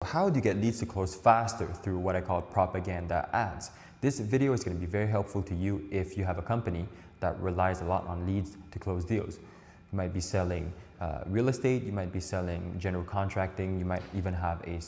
how do you get leads to close faster through what I call propaganda ads? This video is going to be very helpful to you if you have a company that relies a lot on leads to close deals. You might be selling real estate, you might be selling general contracting, you might even have a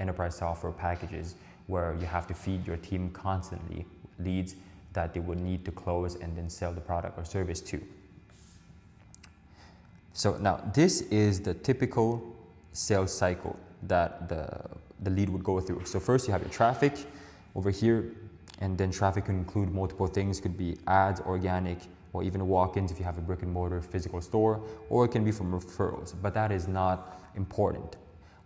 enterprise software packages where you have to feed your team constantly leads that they would need to close and then sell the product or service to. So now this is the typical sales cycle that the lead would go through. So first you have your traffic over here, and then traffic can include multiple things. Could be ads, organic, or even walk-ins if you have a brick and mortar physical store, or it can be from referrals, but that is not important.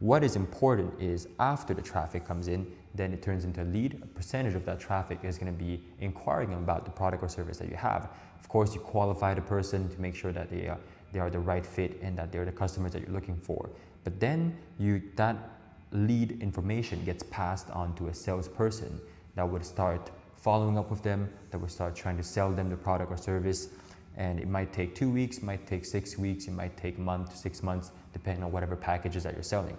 What is important is after the traffic comes in, then it turns into a lead. A percentage of that traffic is going to be inquiring about the product or service that you have. Of course, you qualify the person to make sure that they are the right fit and that they're the customers that you're looking for. But then that lead information gets passed on to a salesperson that would start following up with them, that would start trying to sell them the product or service. And it might take 2 weeks, might take 6 weeks, it might take a month, 6 months, depending on whatever packages that you're selling.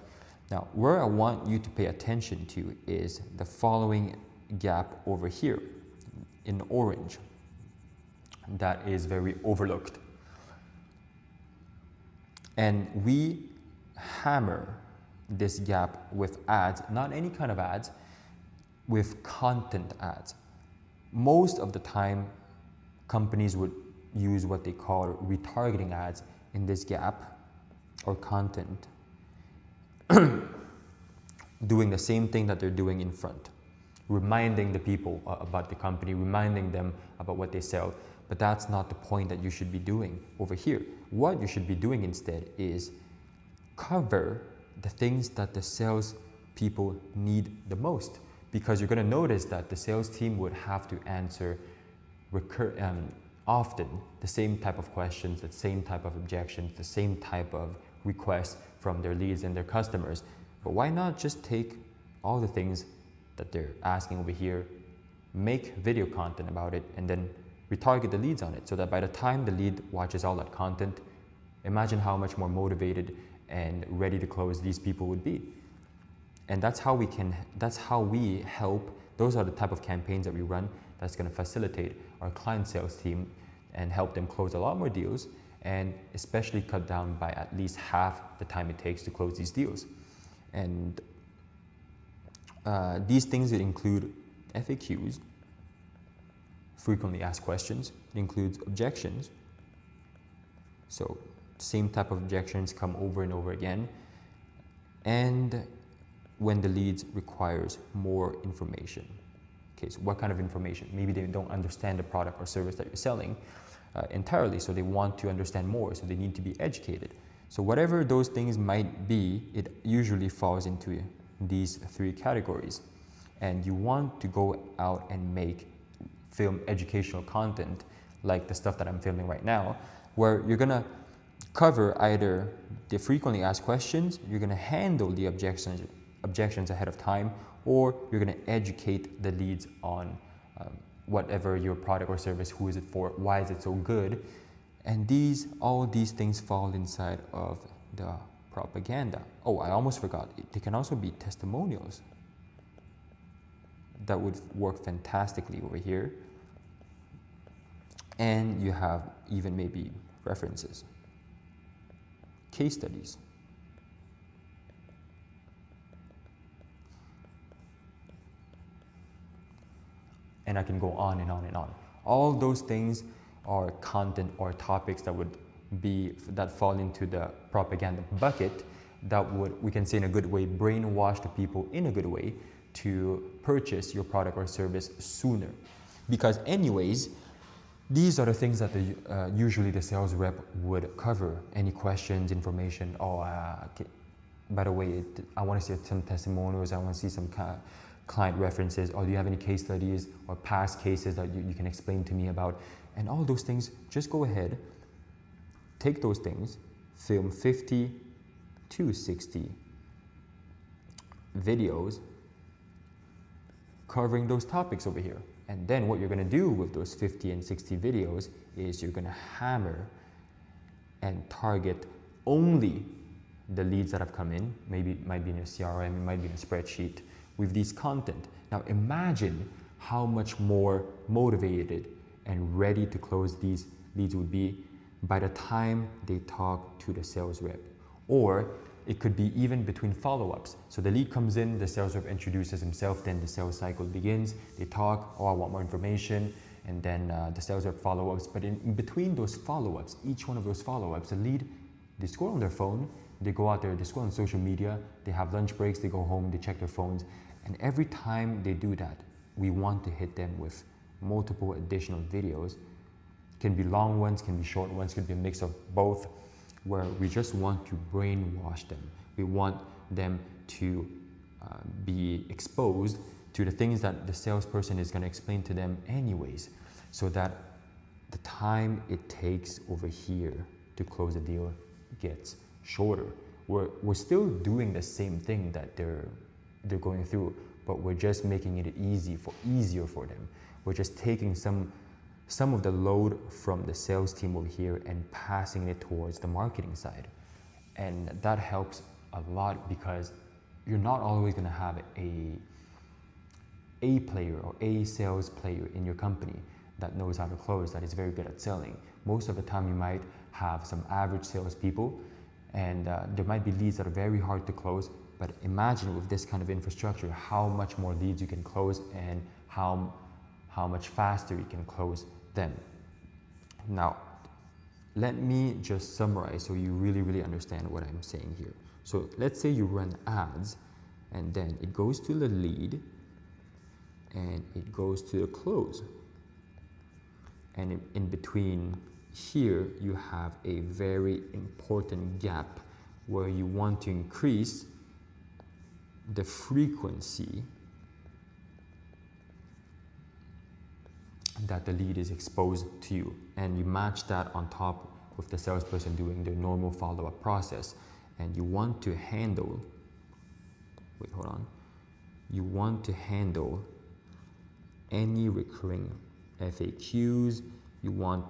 Now, where I want you to pay attention to is the following gap over here in orange that is very overlooked. And we hammer this gap with ads, not any kind of ads, with content ads. Most of the time, companies would use what they call retargeting ads in this gap or content, doing the same thing that they're doing in front, reminding the people about the company, reminding them about what they sell. But that's not the point that you should be doing over here. What you should be doing instead is cover the things that the sales people need the most, because you're going to notice that the sales team would have to answer often the same type of questions, the same type of objections, the same type of requests from their leads and their customers. But why not just take all the things that they're asking over here, make video content about it, and then retarget the leads on it, so that by the time the lead watches all that content, imagine how much more motivated and ready to close these people would be. And that's how we help. Those are the type of campaigns that we run that's going to facilitate our client sales team and help them close a lot more deals, and especially cut down by at least half the time it takes to close these deals. And these things would include FAQs, frequently asked questions. It includes objections. So same type of objections come over and over again. And when the leads requires more information. Okay, so what kind of information? Maybe they don't understand the product or service that you're selling entirely, so they want to understand more, so they need to be educated. So whatever those things might be, it usually falls into these 3 categories. And you want to go out and film educational content like the stuff that I'm filming right now, where you're gonna cover either the frequently asked questions, you're gonna handle the objections ahead of time, or you're gonna educate the leads on whatever your product or service, who is it for, why is it so good. And all these things fall inside of the propaganda. Oh, I almost forgot, they can also be testimonials. That would work fantastically over here. And you have even maybe references, case studies. And I can go on and on and on. All those things are content or topics that fall into the propaganda bucket that would, we can say in a good way, brainwash the people in a good way to purchase your product or service sooner. Because anyways, these are the things that usually the sales rep would cover. Any questions, information. Oh, by the way, I want to see some testimonials. I want to see some client references. Or do you have any case studies or past cases that you can explain to me about? And all those things, just go ahead, take those things, film 50 to 60 videos covering those topics over here. And then what you're going to do with those 50 and 60 videos is you're going to hammer and target only the leads that have come in. Maybe it might be in a CRM, it might be in a spreadsheet with these content. Now imagine how much more motivated and ready to close these leads would be by the time they talk to the sales rep. Or it could be even between follow-ups. So the lead comes in, the sales rep introduces himself, then the sales cycle begins. They talk, oh, I want more information, and then the sales rep follow-ups. But in between those follow-ups, each one of those follow-ups, the lead, they scroll on their phone, they go out there, they scroll on social media, they have lunch breaks, they go home, they check their phones. And every time they do that, we want to hit them with multiple additional videos. Can be long ones, can be short ones, could be a mix of both, where we just want to brainwash them. We want them to be exposed to the things that the salesperson is going to explain to them anyways, so that the time it takes over here to close a deal gets shorter. We're still doing the same thing that they're going through, but we're just making it easier for them. We're just taking some of the load from the sales team over here and passing it towards the marketing side. And that helps a lot, because you're not always going to have a player or a sales player in your company that knows how to close, that is very good at selling. Most of the time you might have some average salespeople, and there might be leads that are very hard to close. But imagine with this kind of infrastructure, how much more leads you can close and how much faster you can close them. Now, let me just summarize so you really understand what I'm saying here. So let's say you run ads, and then it goes to the lead and it goes to the close. And in between here, you have a very important gap where you want to increase the frequency that the lead is exposed to you, and you match that on top with the salesperson doing their normal follow-up process. And you want to handle, you want to handle any recurring FAQs, you want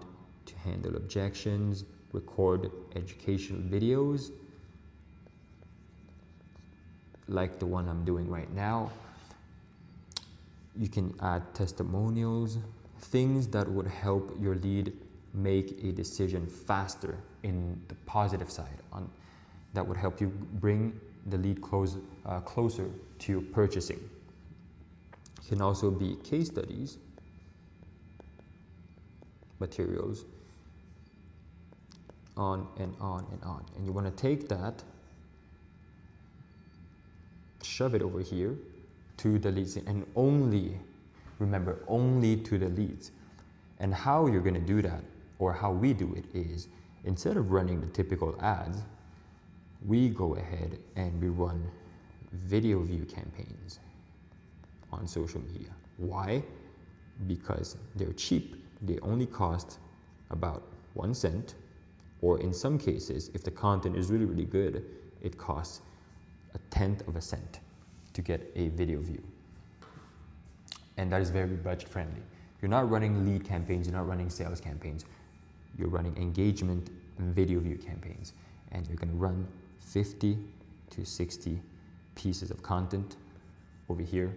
to handle objections, record educational videos like the one I'm doing right now. You can add testimonials, things that would help your lead make a decision faster in the positive side, that would help you bring the lead closer to purchasing. It can also be case studies, materials, on and on and on. And you want to take that, shove it over here to the leads, and only, remember, only to the leads. And how you're going to do that, or how we do it, is instead of running the typical ads, we go ahead and we run video view campaigns on social media. Why? Because they're cheap. They only cost about 1 cent, or in some cases, if the content is really good, it costs 1/10 of a cent to get a video view. And that is very budget friendly. You're not running lead campaigns, you're not running sales campaigns, you're running engagement video view campaigns. And you're going to run 50 to 60 pieces of content over here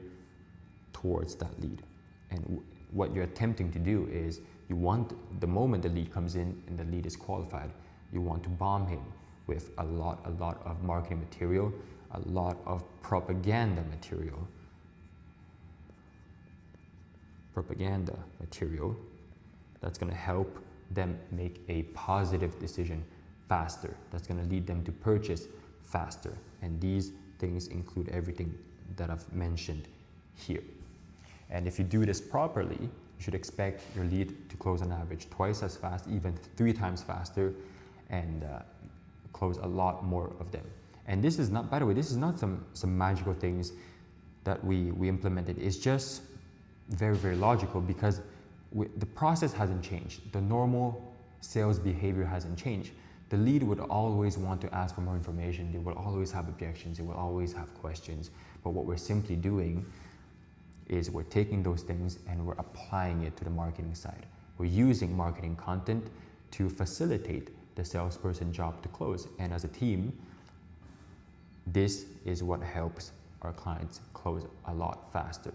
towards that lead. And what you're attempting to do is, you want, the moment the lead comes in and the lead is qualified, you want to bomb him with a lot of marketing material, a lot of propaganda material that's going to help them make a positive decision faster, that's going to lead them to purchase faster. And these things include everything that I've mentioned here. And if you do this properly, you should expect your lead to close on average twice as fast, even 3 times faster, and close a lot more of them. And this is not, by the way, this is not some magical things that we implemented. It's just very logical, because the process hasn't changed. The normal sales behavior hasn't changed. The lead would always want to ask for more information. They will always have objections. They will always have questions. But what we're simply doing is we're taking those things and we're applying it to the marketing side. We're using marketing content to facilitate the salesperson job to close. And as a team, This is what helps our clients close a lot faster.